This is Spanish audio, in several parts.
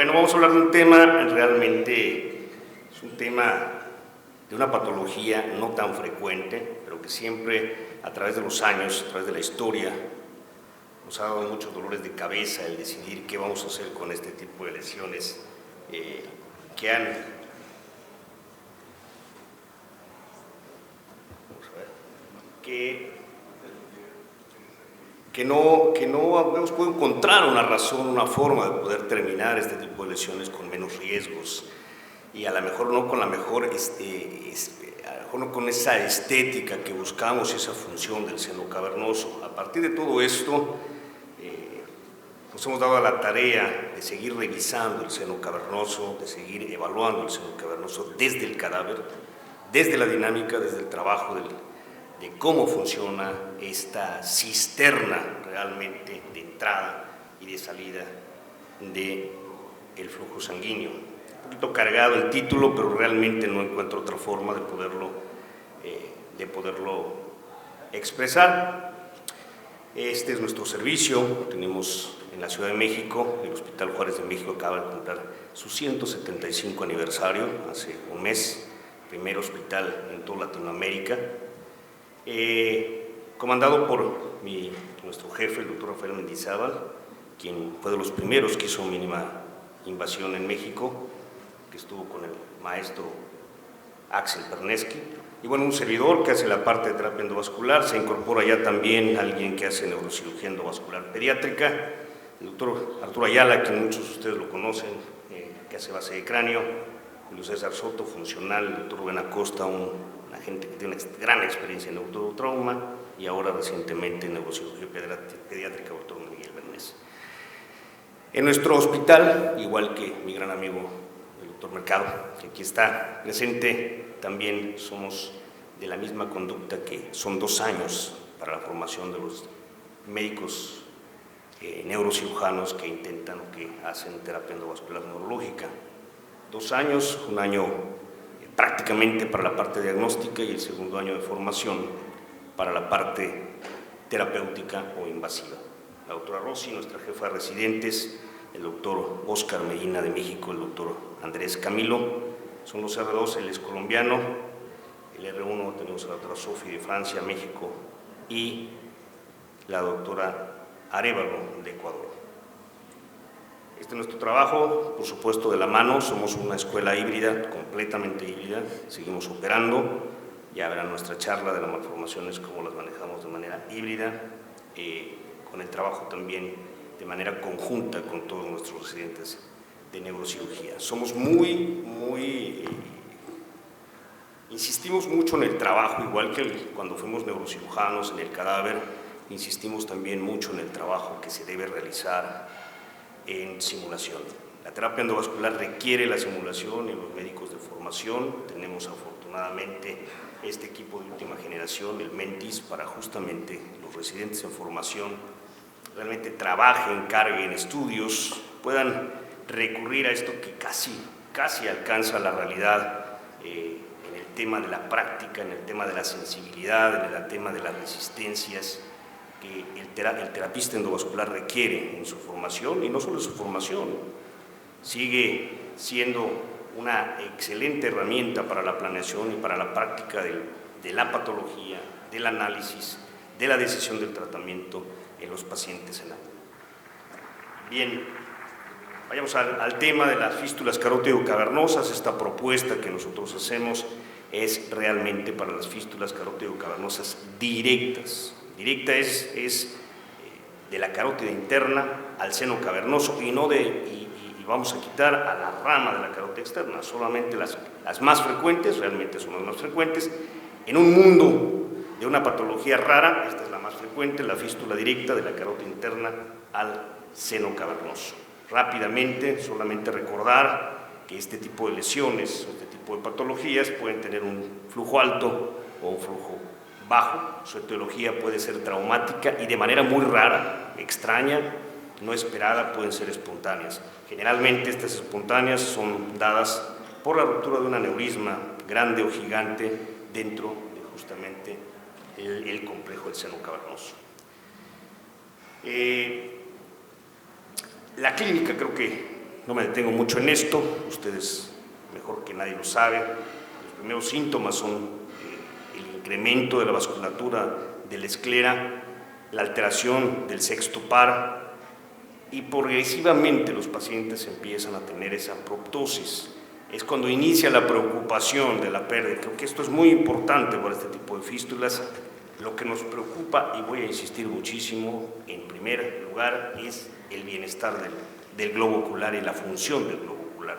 Bueno, vamos a hablar de un tema, realmente es un tema de una patología no tan frecuente, pero que siempre a través de los años, a través de la historia, nos ha dado muchos dolores de cabeza el decidir qué vamos a hacer con este tipo de lesiones que han... Vamos a ver, que no hemos podido encontrar una razón, una forma de poder terminar este tipo de lesiones con menos riesgos y a lo mejor no con la mejor, a lo mejor no con esa estética que buscamos y esa función del seno cavernoso. A partir de todo esto, nos hemos dado a la tarea de seguir revisando el seno cavernoso, de seguir evaluando el seno cavernoso desde el cadáver, desde la dinámica, desde el trabajo de cómo funciona esta cisterna realmente de entrada y de salida del flujo sanguíneo. Un poquito cargado el título, pero realmente no encuentro otra forma de poderlo expresar. Este es nuestro servicio. Tenemos en la Ciudad de México, el Hospital Juárez de México acaba de cumplir su 175 aniversario, hace un mes, primer hospital en toda Latinoamérica. Comandado por nuestro jefe, el doctor Rafael Mendizábal, quien fue de los primeros que hizo mínima invasión en México, que estuvo con el maestro Axel Pernesky, y bueno, un servidor que hace la parte de terapia endovascular. Se incorpora ya también alguien que hace neurocirugía endovascular pediátrica, el doctor Arturo Ayala, que muchos de ustedes lo conocen, que hace base de cráneo, Julio César Soto, funcional, el doctor Rubén Acosta, una gente que tiene una gran experiencia en neurotrauma y ahora recientemente en neurocirugía pediátrica, doctor Miguel Bernés. En nuestro hospital, igual que mi gran amigo el doctor Mercado, que aquí está presente, también somos de la misma conducta, que son 2 años para la formación de los médicos neurocirujanos que intentan o que hacen terapia endovascular neurológica. 2 años, un año prácticamente para la parte diagnóstica y el segundo año de formación para la parte terapéutica o invasiva. La doctora Rossi, nuestra jefa de residentes, el doctor Oscar Medina de México, el doctor Andrés Camilo, son los R2, él es colombiano, el R1 tenemos a la doctora Sofi de Francia, México, y la doctora Arévalo de Ecuador. Este es nuestro trabajo, por supuesto de la mano, somos una escuela híbrida, completamente híbrida, seguimos operando, ya verán nuestra charla de las malformaciones, cómo las manejamos de manera híbrida, con el trabajo también de manera conjunta con todos nuestros residentes de neurocirugía. Somos insistimos mucho en el trabajo, igual que cuando fuimos neurocirujanos en el cadáver, insistimos también mucho en el trabajo que se debe realizar en simulación. La terapia endovascular requiere la simulación y los médicos de formación. Tenemos afortunadamente este equipo de última generación, el MENTIS, para justamente los residentes en formación realmente trabajen, carguen estudios, puedan recurrir a esto que casi alcanza la realidad en el tema de la práctica, en el tema de la sensibilidad, en el tema de las resistencias que el terapista endovascular requiere en su formación, y no solo en su formación, sigue siendo una excelente herramienta para la planeación y para la práctica de la patología, del análisis, de la decisión del tratamiento en los pacientes en año. Bien, vayamos al tema de las fístulas carótido-cavernosas. Esta propuesta que nosotros hacemos es realmente para las fístulas carótido-cavernosas directas. Directa es de la carótida interna al seno cavernoso y vamos a quitar a la rama de la carótida externa, solamente las más frecuentes, realmente son las más frecuentes. En un mundo de una patología rara, esta es la más frecuente, la fístula directa de la carótida interna al seno cavernoso. Rápidamente, solamente recordar que este tipo de lesiones, este tipo de patologías pueden tener un flujo alto o un flujo bajo. Su etiología puede ser traumática y de manera muy rara, extraña, no esperada, pueden ser espontáneas. Generalmente estas espontáneas son dadas por la ruptura de un aneurisma grande o gigante dentro de justamente el complejo del seno cavernoso. La clínica creo que No me detengo mucho en esto, ustedes mejor que nadie lo saben. Los primeros síntomas son el incremento de la vasculatura de la esclera, la alteración del sexto par, y progresivamente los pacientes empiezan a tener esa proptosis. Es cuando inicia la preocupación de la pérdida. Creo que esto es muy importante para este tipo de fístulas. Lo que nos preocupa, y voy a insistir muchísimo, en primer lugar, es el bienestar del globo ocular y la función del globo ocular,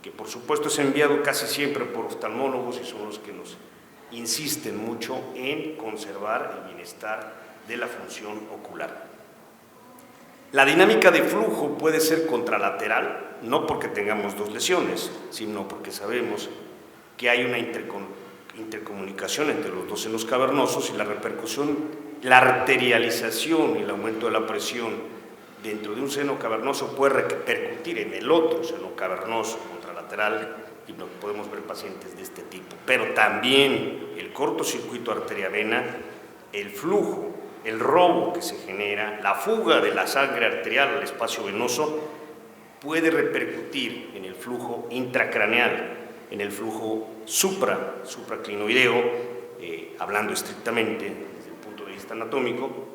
que por supuesto es enviado casi siempre por oftalmólogos y son los que nos insisten mucho en conservar el bienestar de la función ocular. La dinámica de flujo puede ser contralateral, no porque tengamos dos lesiones, sino porque sabemos que hay una intercomunicación entre los dos senos cavernosos y la repercusión, la arterialización y el aumento de la presión dentro de un seno cavernoso puede repercutir en el otro seno cavernoso contralateral, y podemos ver pacientes de este tipo. Pero también el cortocircuito arteria-vena, el flujo, el robo que se genera, la fuga de la sangre arterial al espacio venoso puede repercutir en el flujo intracraneal, en el flujo supraclinoideo, hablando estrictamente desde el punto de vista anatómico,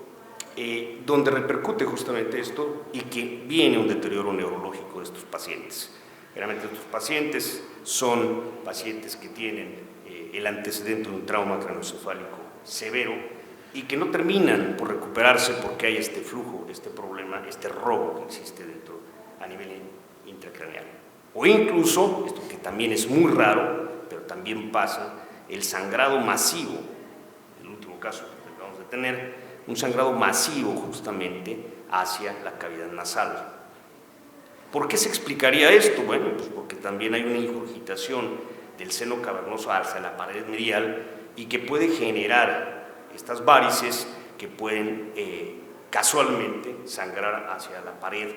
donde repercute justamente esto y que viene un deterioro neurológico de estos pacientes. Realmente estos pacientes son pacientes que tienen el antecedente de un trauma craneoencefálico severo y que no terminan por recuperarse porque hay este flujo, este problema, este robo que existe dentro a nivel intracraneal. O incluso, esto que también es muy raro, pero también pasa, el sangrado masivo, el último caso que acabamos de tener, un sangrado masivo justamente hacia la cavidad nasal. ¿Por qué se explicaría esto? Bueno, pues porque también hay una ingurgitación del seno cavernoso hacia la pared medial y que puede generar estas varices que pueden casualmente sangrar hacia la pared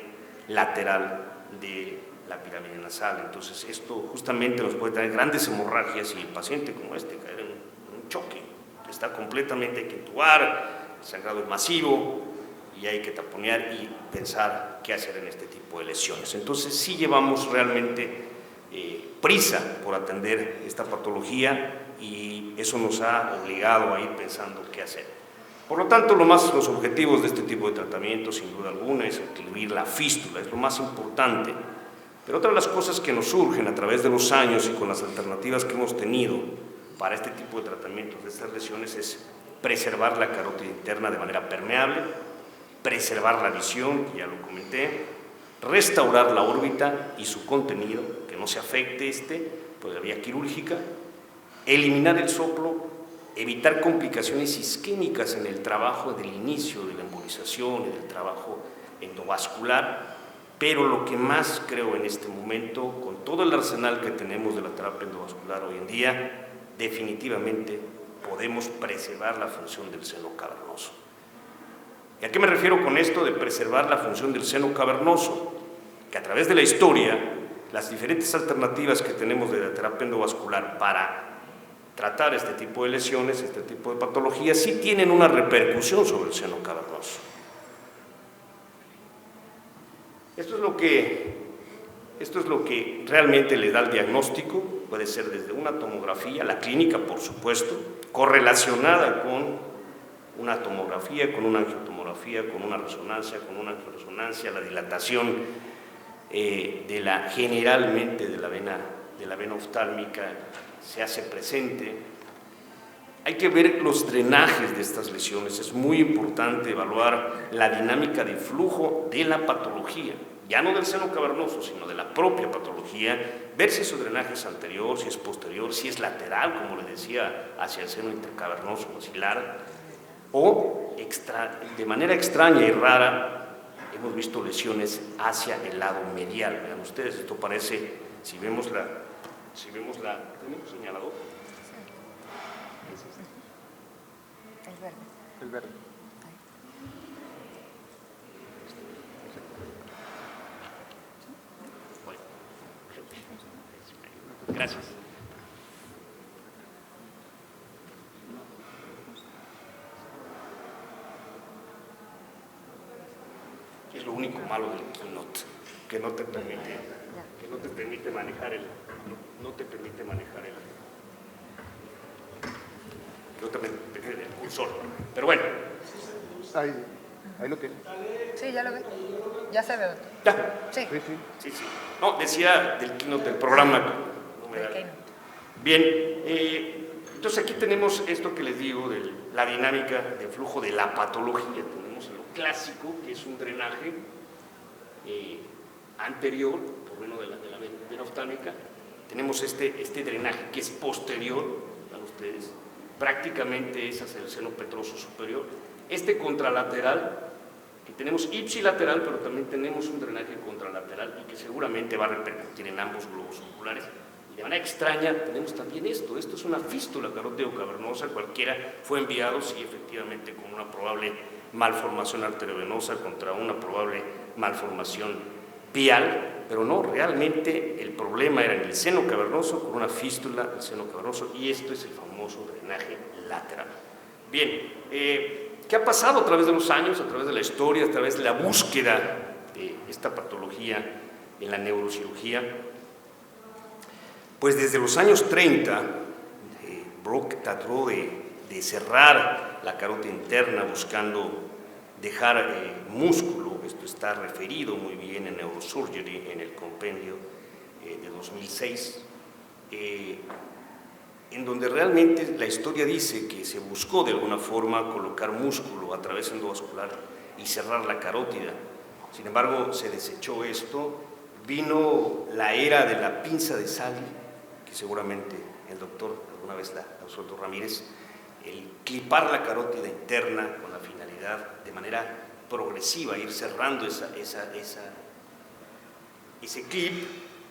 lateral de la pirámide nasal. Entonces esto justamente nos puede traer grandes hemorragias y el paciente como este caer en un choque, está completamente, hay que intubar, el sangrado es masivo y hay que taponear y pensar qué hacer en este tipo de lesiones. Entonces sí llevamos realmente prisa por atender esta patología y eso nos ha obligado a ir pensando qué hacer. Por lo tanto, los objetivos de este tipo de tratamiento, sin duda alguna, es incluir la fístula, es lo más importante. Pero otra de las cosas que nos surgen a través de los años y con las alternativas que hemos tenido para este tipo de tratamientos de estas lesiones es preservar la carótida interna de manera permeable, preservar la visión, que ya lo comenté, restaurar la órbita y su contenido, que no se afecte por la vía quirúrgica, eliminar el soplo, evitar complicaciones isquémicas en el trabajo del inicio de la embolización y del trabajo endovascular, pero lo que más creo en este momento, con todo el arsenal que tenemos de la terapia endovascular hoy en día, definitivamente podemos preservar la función del seno cavernoso. ¿Y a qué me refiero con esto de preservar la función del seno cavernoso? Que a través de la historia, las diferentes alternativas que tenemos de la terapia endovascular para tratar este tipo de lesiones, este tipo de patologías, sí tienen una repercusión sobre el seno cavernoso. Esto es lo que realmente le da el diagnóstico, puede ser desde una tomografía, la clínica por supuesto, correlacionada con una tomografía, con una angiotomografía, con una resonancia, la dilatación generalmente de la vena oftálmica se hace presente. Hay que ver los drenajes de estas lesiones, es muy importante evaluar la dinámica de flujo de la patología, ya no del seno cavernoso, sino de la propia patología, ver si su drenaje es anterior, si es posterior, si es lateral, como le decía, hacia el seno intercavernoso maxilar, o de manera extraña y rara, hemos visto lesiones hacia el lado medial. Vean ustedes, esto parece, si vemos ¿tenemos señalador? El verde. Bueno, gracias. Es lo único malo del keynote. que no te permite manejar el cursor. Pero bueno. Ahí lo tiene. Sí, ya lo ve. Ya se ve. ¿Ya? Sí. Sí. No, decía del keynote del programa. Bien, entonces aquí tenemos esto que les digo de la dinámica de flujo de la patología. Tenemos lo clásico, que es un drenaje anterior, por menos de la vena oftálmica. Tenemos este drenaje que es posterior a ustedes, prácticamente es hacia el seno petroso superior. Este contralateral, que tenemos ipsilateral, pero también tenemos un drenaje contralateral y que seguramente va a repercutir en ambos globos oculares. Y de manera extraña tenemos también esto es una fístula carótido-cavernosa, cualquiera fue enviado, sí, efectivamente, con una probable malformación arteriovenosa contra una probable malformación pial, pero no, realmente el problema era en el seno cavernoso con una fístula del seno cavernoso, y esto es el famoso drenaje lateral. Bien, ¿qué ha pasado a través de los años, a través de la historia, a través de la búsqueda de esta patología en la neurocirugía? Pues desde los años 30, Brock trató de cerrar la carótida interna buscando dejar músculo. Esto está referido muy bien en Neurosurgery, en el compendio de 2006, en donde realmente la historia dice que se buscó de alguna forma colocar músculo a través endovascular y cerrar la carótida. Sin embargo, se desechó esto, vino la era de la pinza de Sally, que seguramente el doctor alguna vez la usó, el doctor Ramírez, el clipar la carótida interna con la finalidad de manera progresiva, ir cerrando ese clip.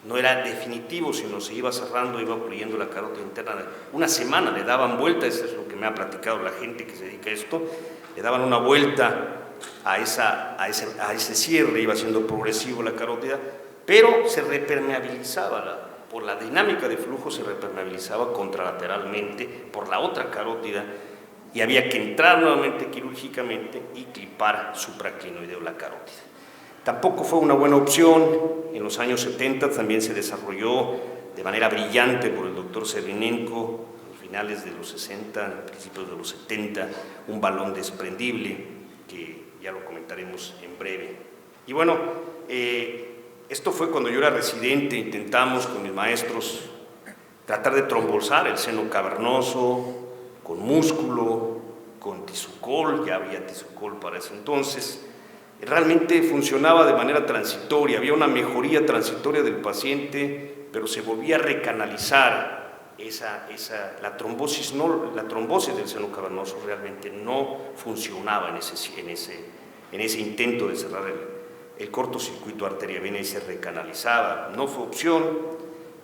No era definitivo, sino se iba cerrando, iba ocluyendo la carótida interna. Una semana le daban vuelta, eso es lo que me ha platicado la gente que se dedica a esto, le daban una vuelta a ese cierre, iba siendo progresivo la carótida, pero se repermeabilizaba, por la dinámica de flujo se repermeabilizaba contralateralmente por la otra carótida, y había que entrar nuevamente quirúrgicamente y clipar supraclinoideo la carótida. Tampoco fue una buena opción. En los años 70 también se desarrolló de manera brillante por el doctor Servinenko, a los finales de los 60, principios de los 70, un balón desprendible, que ya lo comentaremos en breve. Y bueno, esto fue cuando yo era residente. Intentamos con mis maestros tratar de trombolsar el seno cavernoso con músculo, con tisucol, ya había tisucol para ese entonces. Realmente funcionaba de manera transitoria, había una mejoría transitoria del paciente, pero se volvía a recanalizar la trombosis del seno cavernoso realmente no funcionaba en ese intento de cerrar el cortocircuito arteria-vena, y se recanalizaba, no fue opción.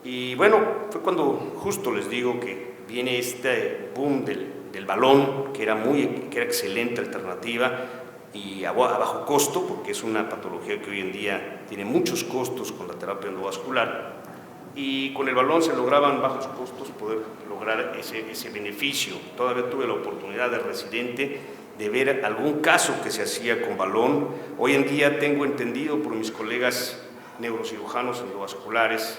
Y bueno, fue cuando justo les digo que viene este boom del balón, que era excelente alternativa y a bajo costo, porque es una patología que hoy en día tiene muchos costos con la terapia endovascular, y con el balón se lograban bajos costos poder lograr ese beneficio. Todavía tuve la oportunidad de residente de ver algún caso que se hacía con balón. Hoy en día tengo entendido por mis colegas neurocirujanos endovasculares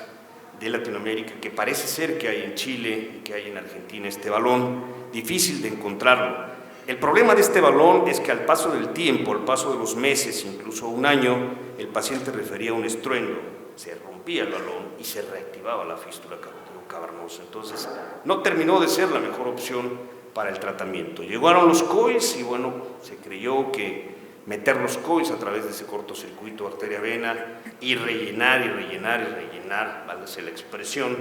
de Latinoamérica que parece ser que hay en Chile y que hay en Argentina este balón, difícil de encontrarlo. El problema de este balón es que al paso del tiempo, al paso de los meses, incluso un año, el paciente refería un estruendo, se rompía el balón y se reactivaba la fístula carótido-cavernosa. Entonces, no terminó de ser la mejor opción para el tratamiento. Llegaron los COIs y bueno, se creyó que meter los COIs a través de ese cortocircuito arteria-vena y rellenar, válgase la expresión,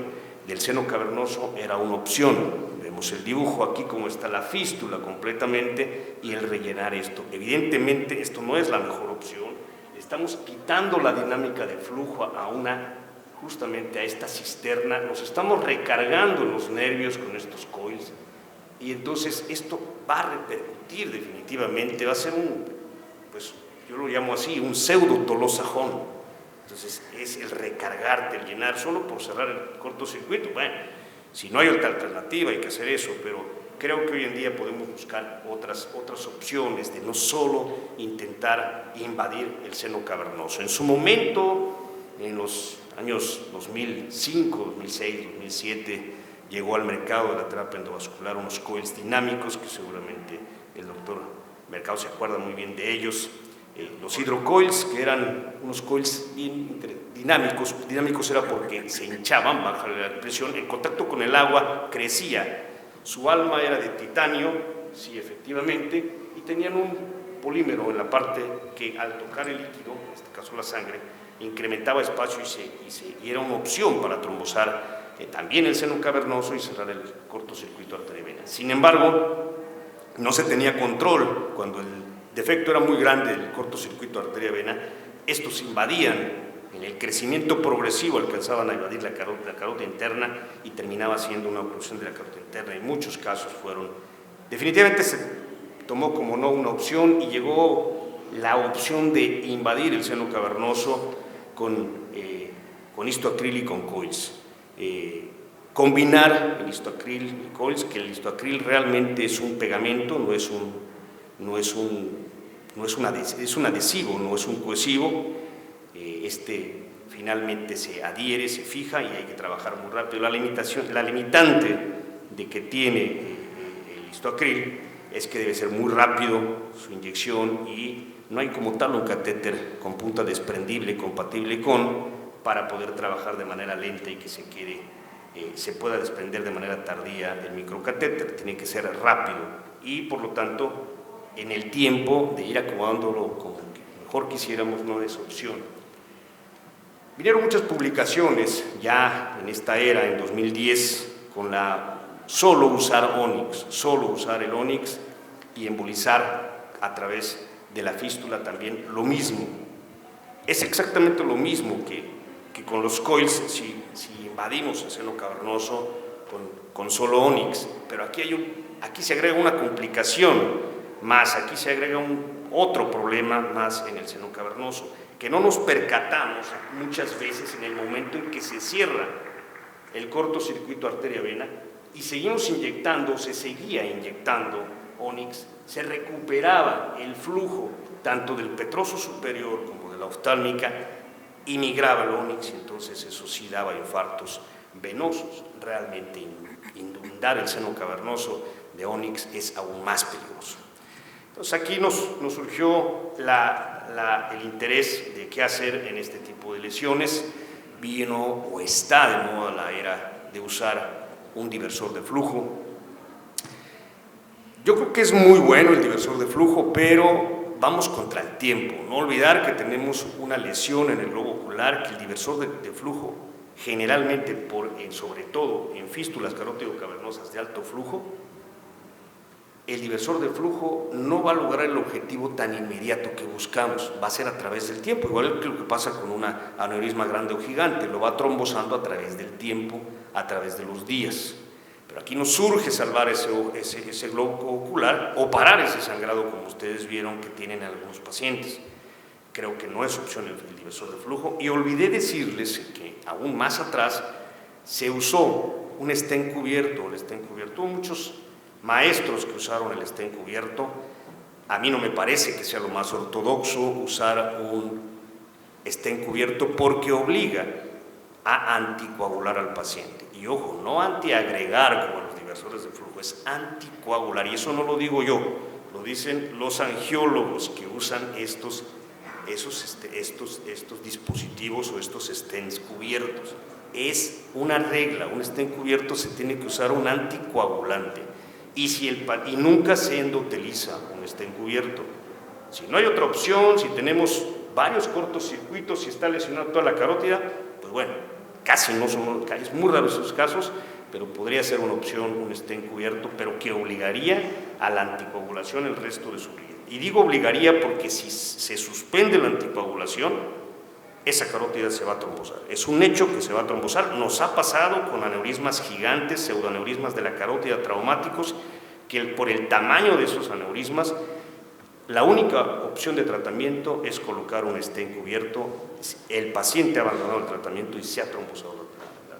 del seno cavernoso era una opción. Vemos el dibujo aquí, como está la fístula completamente, y el rellenar esto. Evidentemente esto no es la mejor opción. Estamos quitando la dinámica de flujo justamente a esta cisterna, nos estamos recargando los nervios con estos coils, y entonces esto va a repercutir definitivamente, va a ser yo lo llamo así, un pseudo tolosajón. Entonces es el recargarte, el llenar, solo por cerrar el cortocircuito. Bueno, si no hay otra alternativa hay que hacer eso, pero creo que hoy en día podemos buscar otras opciones de no solo intentar invadir el seno cavernoso. En su momento En los años 2005, 2006, 2007 llegó al mercado de la terapia endovascular unos coils dinámicos, que seguramente el doctor Mercado se acuerda muy bien de ellos. Los hidrocoils, que eran unos coils dinámicos. Dinámicos era porque se hinchaban bajo la presión, en contacto con el agua crecía. Su alma era de titanio, sí, efectivamente, y tenían un polímero en la parte que al tocar el líquido, en este caso la sangre, incrementaba espacio y era una opción para trombosar también el seno cavernoso y cerrar el cortocircuito arteria-vena. Sin embargo, no se tenía control. Cuando el defecto era muy grande del cortocircuito arteria-vena, estos invadían. En el crecimiento progresivo alcanzaban a invadir la carótida interna y terminaba siendo una oclusión de la carótida interna. En muchos casos definitivamente se tomó como no una opción y llegó la opción de invadir el seno cavernoso con histoacril y con coils. Combinar el histoacril y coils, que el histoacril realmente es un pegamento, es un adhesivo, no es un cohesivo. Finalmente se adhiere, se fija y hay que trabajar muy rápido. La limitante de que tiene el histoacril es que debe ser muy rápido su inyección y no hay como tal un catéter con punta desprendible compatible para poder trabajar de manera lenta y que se pueda desprender de manera tardía el microcatéter. Tiene que ser rápido y por lo tanto en el tiempo de ir acomodándolo como mejor quisiéramos no es opción. Vinieron muchas publicaciones ya en esta era, en 2010, con solo usar Onyx, solo usar el Onyx y embolizar a través de la fístula también lo mismo. Es exactamente lo mismo que con los coils si invadimos el seno cavernoso con solo Onyx, pero aquí se agrega una complicación más, aquí se agrega otro problema más en el seno cavernoso, que no nos percatamos muchas veces en el momento en que se cierra el cortocircuito arteria-vena y seguimos inyectando, se seguía inyectando Onyx, se recuperaba el flujo tanto del petroso superior como de la oftálmica y migraba el Onyx, y entonces eso sí daba infartos venosos. Realmente inundar el seno cavernoso de Onyx es aún más peligroso. Entonces aquí nos surgió el interés de qué hacer en este tipo de lesiones. Vino o está de moda la era de usar un diversor de flujo. Yo creo que es muy bueno el diversor de flujo, pero vamos contra el tiempo. No olvidar que tenemos una lesión en el globo ocular, que el diversor de flujo generalmente, sobre todo en fístulas carótido-cavernosas de alto flujo, el diversor de flujo no va a lograr el objetivo tan inmediato que buscamos, va a ser a través del tiempo, igual que lo que pasa con un aneurisma grande o gigante, lo va trombosando a través del tiempo, a través de los días. Pero aquí nos surge salvar ese globo ocular o parar ese sangrado, como ustedes vieron que tienen algunos pacientes. Creo que no es opción el diversor de flujo, y olvidé decirles que aún más atrás se usó un stent cubierto. El stent cubierto, muchos maestros que usaron el stent cubierto. A mí no me parece que sea lo más ortodoxo usar un stent cubierto porque obliga a anticoagular al paciente. Y ojo, no antiagregar como los diversores de flujo, es anticoagular. Y eso no lo digo yo, lo dicen los angiólogos que usan estos dispositivos o estos stents cubiertos. Es una regla, un stent cubierto se tiene que usar un anticoagulante. Y nunca se endoteliza un stent cubierto. Si no hay otra opción, si tenemos varios cortocircuitos, si está lesionada toda la carótida, pues bueno, es muy raro esos casos, pero podría ser una opción un stent cubierto, pero que obligaría a la anticoagulación el resto de su vida. Y digo obligaría porque si se suspende la anticoagulación, esa carótida se va a trombosar. Es un hecho que se va a trombosar. Nos ha pasado con aneurismas gigantes, pseudoaneurismas de la carótida traumáticos, que por el tamaño de esos aneurismas, la única opción de tratamiento es colocar un stent cubierto. El paciente ha abandonado el tratamiento y se ha trombosado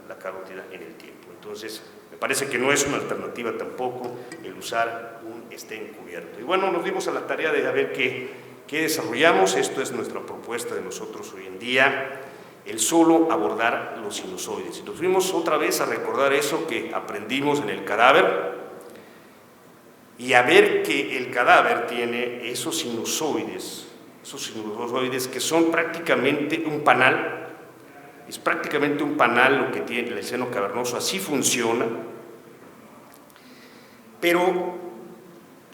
la carótida en el tiempo. Entonces, me parece que no es una alternativa tampoco el usar un stent cubierto. Y bueno, nos dimos a la tarea de ver qué desarrollamos. Esto es nuestra propuesta de nosotros hoy en día. el solo abordar los sinusoides. Nos fuimos otra vez a recordar eso que aprendimos en el cadáver y a ver que el cadáver tiene esos sinusoides que son prácticamente un panal. Es prácticamente un panal lo que tiene el seno cavernoso, así funciona. Pero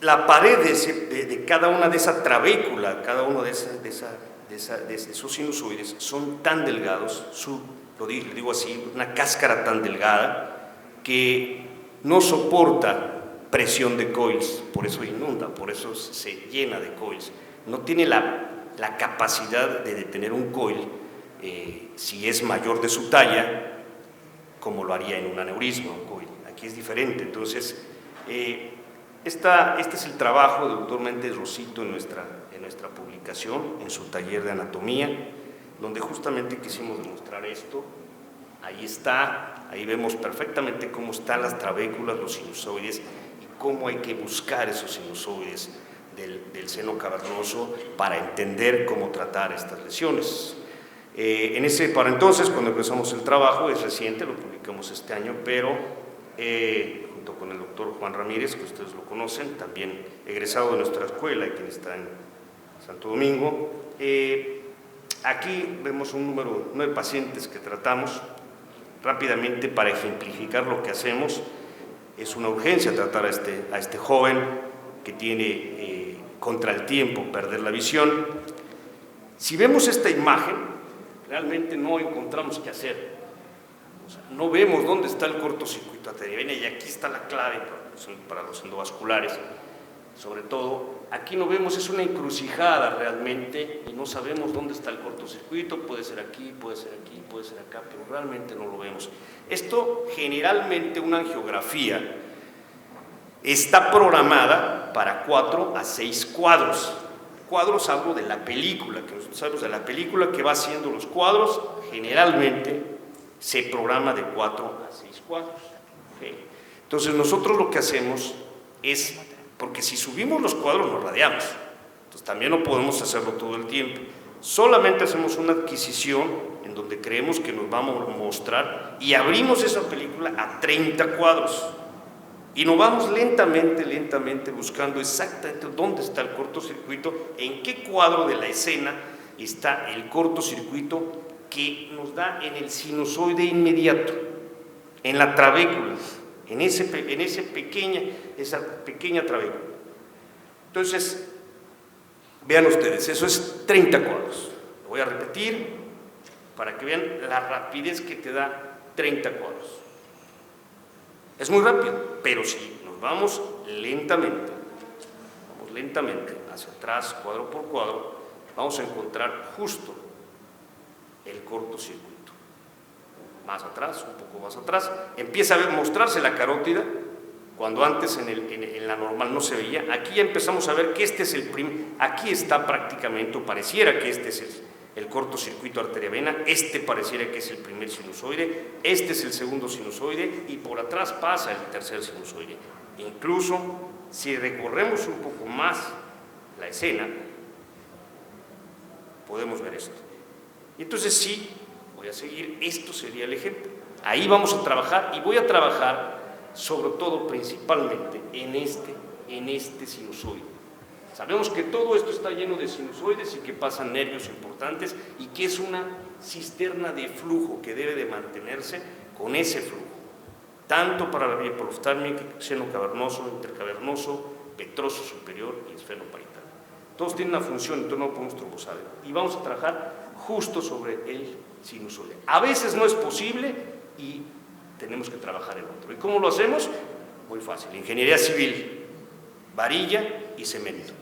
la pared de cada una de esa trabécula, cada uno de esos sinusoides son tan delgados, lo digo así, una cáscara tan delgada que no soporta presión de coils, por eso inunda, por eso se llena de coils. No tiene la capacidad de detener un coil si es mayor de su talla, como lo haría en un aneurisma, un coil. Aquí es diferente. Entonces, este es el trabajo del doctor Méndez Rosito en nuestra publicación, en su taller de anatomía, donde justamente quisimos demostrar esto. Ahí está, ahí vemos perfectamente cómo están las trabéculas, los sinusoides, y cómo hay que buscar esos sinusoides del seno cavernoso para entender cómo tratar estas lesiones. Para entonces, cuando empezamos el trabajo, es reciente, lo publicamos este año, pero junto con el doctor Juan Ramírez, que ustedes lo conocen, también egresado de nuestra escuela y quien está en Santo Domingo. Aquí vemos un número 9 pacientes que tratamos rápidamente para ejemplificar lo que hacemos. Es una urgencia tratar a este joven que tiene contra el tiempo perder la visión. Si vemos esta imagen, realmente no encontramos qué hacer. O sea, no vemos dónde está el cortocircuito arterioveno, y aquí está la clave para los endovasculares. Sobre todo, aquí no vemos, es una encrucijada realmente, y no sabemos dónde está el cortocircuito. Puede ser aquí, puede ser aquí, puede ser acá, pero realmente no lo vemos. Esto, generalmente, una angiografía está programada para 4 a 6 cuadros. Cuadros, hablo de la película, que nosotros sabemos de la película que va haciendo los cuadros, generalmente se programa de 4 a 6 cuadros. ¿Okay? Entonces nosotros lo que hacemos es, porque si subimos los cuadros nos radiamos, entonces también no podemos hacerlo todo el tiempo. Solamente hacemos una adquisición en donde creemos que nos vamos a mostrar y abrimos esa película a 30 cuadros. Y nos vamos lentamente buscando exactamente dónde está el cortocircuito, en qué cuadro de la escena está el cortocircuito que nos da en el sinusoide inmediato, en la trabécula, en esa pequeña trabécula. Entonces, vean ustedes, eso es 30 cuadros. Lo voy a repetir para que vean la rapidez que te da 30 cuadros. Es muy rápido, pero si nos vamos lentamente hacia atrás, cuadro por cuadro, vamos a encontrar justo el cortocircuito. Más atrás, un poco más atrás, empieza a mostrarse la carótida, cuando antes en la normal no se veía. Aquí ya empezamos a ver que este es aquí está prácticamente, o pareciera que este es el cortocircuito arteria-vena, pareciera que es el primer sinusoide, este es el segundo sinusoide, y por atrás pasa el tercer sinusoide. Incluso, si recorremos un poco más la escena, podemos ver esto. Y entonces sí, voy a seguir, esto sería el ejemplo. Ahí vamos a trabajar, y voy a trabajar sobre todo, principalmente, en este sinusoide. Sabemos que todo esto está lleno de sinusoides y que pasan nervios importantes y que es una cisterna de flujo que debe de mantenerse con ese flujo, tanto para la vía proftálmica, seno cavernoso, intercavernoso, petroso superior y esfenoparietal. Todos tienen una función, entonces no podemos trombosar. Y vamos a trabajar justo sobre el sinusoide. A veces no es posible y tenemos que trabajar en otro. ¿Y cómo lo hacemos? Muy fácil. Ingeniería civil, varilla y cemento.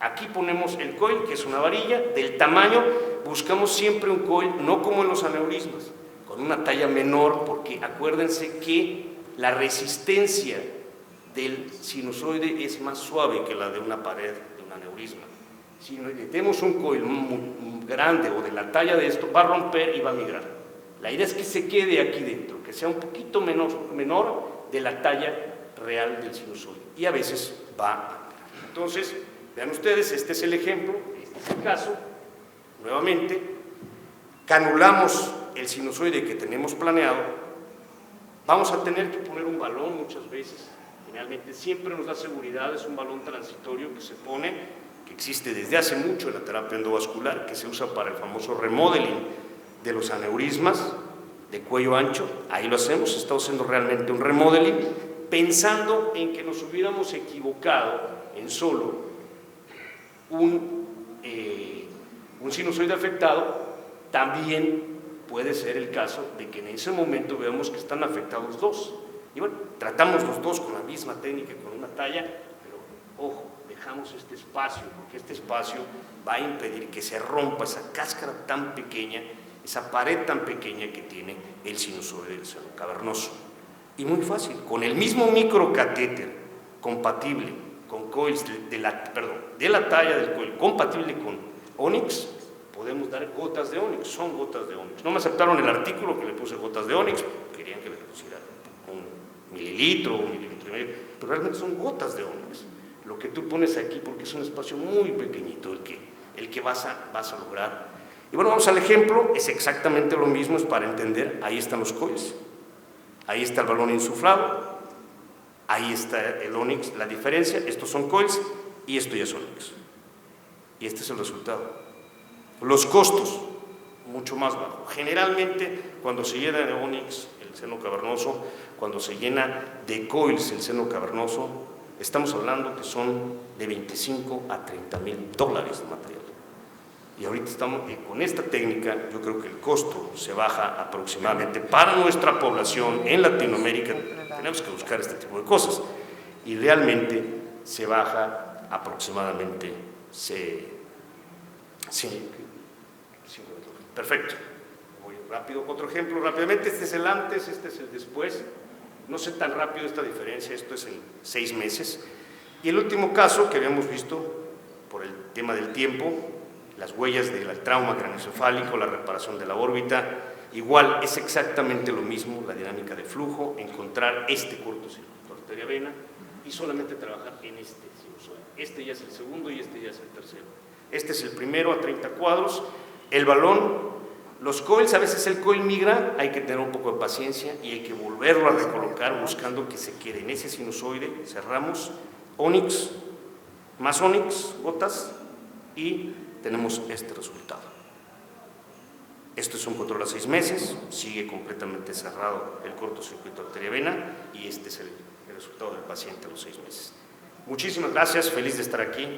Aquí ponemos el coil, que es una varilla, del tamaño, buscamos siempre un coil, no como en los aneurismas, con una talla menor, porque acuérdense que la resistencia del sinusoide es más suave que la de una pared de un aneurisma. Si tenemos un coil muy grande o de la talla de esto, va a romper y va a migrar. La idea es que se quede aquí dentro, que sea un poquito menor de la talla real del sinusoide, y a veces va a migrar. Entonces, vean ustedes, este es el ejemplo, este es el caso, nuevamente, canulamos el sinusoide que tenemos planeado, vamos a tener que poner un balón muchas veces. Generalmente siempre nos da seguridad, es un balón transitorio que se pone, que existe desde hace mucho en la terapia endovascular, que se usa para el famoso remodeling de los aneurismas de cuello ancho. Ahí lo hacemos, estamos haciendo realmente un remodeling, pensando en que nos hubiéramos equivocado en solo un sinusoide afectado. También puede ser el caso de que en ese momento veamos que están afectados dos. Y bueno, tratamos los dos con la misma técnica, con una talla, pero ojo, dejamos este espacio, porque este espacio va a impedir que se rompa esa cáscara tan pequeña, esa pared tan pequeña que tiene el sinusoide del seno cavernoso. Y muy fácil, con el mismo microcatéter compatible con coils de la talla del coil, compatible con Onyx, podemos dar gotas de Onyx, son gotas de Onyx. No me aceptaron el artículo que le puse gotas de Onyx, querían que le pusiera un mililitro, un mililitro y medio, pero realmente son gotas de Onyx. Lo que tú pones aquí, porque es un espacio muy pequeñito el que vas a lograr. Y bueno, vamos al ejemplo, es exactamente lo mismo, es para entender. Ahí están los coils, ahí está el balón insuflado, ahí está el Onyx. La diferencia, estos son coils y esto ya es Onyx. Y este es el resultado. Los costos, mucho más bajos. Generalmente, cuando se llena de Onyx el seno cavernoso, cuando se llena de coils el seno cavernoso, estamos hablando que son de 25 a 30 mil dólares de material. Y ahorita estamos, con esta técnica, yo creo que el costo se baja aproximadamente para nuestra población en Latinoamérica. Tenemos que buscar este tipo de cosas. Y realmente se baja aproximadamente, perfecto. Voy rápido, otro ejemplo rápidamente. Este es el antes, este es el después. No sé tan rápido esta diferencia, esto es en 6 meses. Y el último caso que habíamos visto, por el tema del tiempo, las huellas del trauma craneoencefálico, la reparación de la órbita, igual es exactamente lo mismo, la dinámica de flujo, encontrar este cortocircuito arteria-vena y solamente trabajar en este sinusoide. Este ya es el segundo y este ya es el tercero. Este es el primero a 30 cuadros. El balón, los coils, a veces el coil migra, hay que tener un poco de paciencia y hay que volverlo a recolocar buscando que se quede en ese sinusoide. Cerramos, Onyx, más Onyx, gotas, y tenemos este resultado. Esto es un control a 6 meses, sigue completamente cerrado el cortocircuito arteria-vena y este es el resultado del paciente a los 6 meses. Muchísimas gracias, feliz de estar aquí.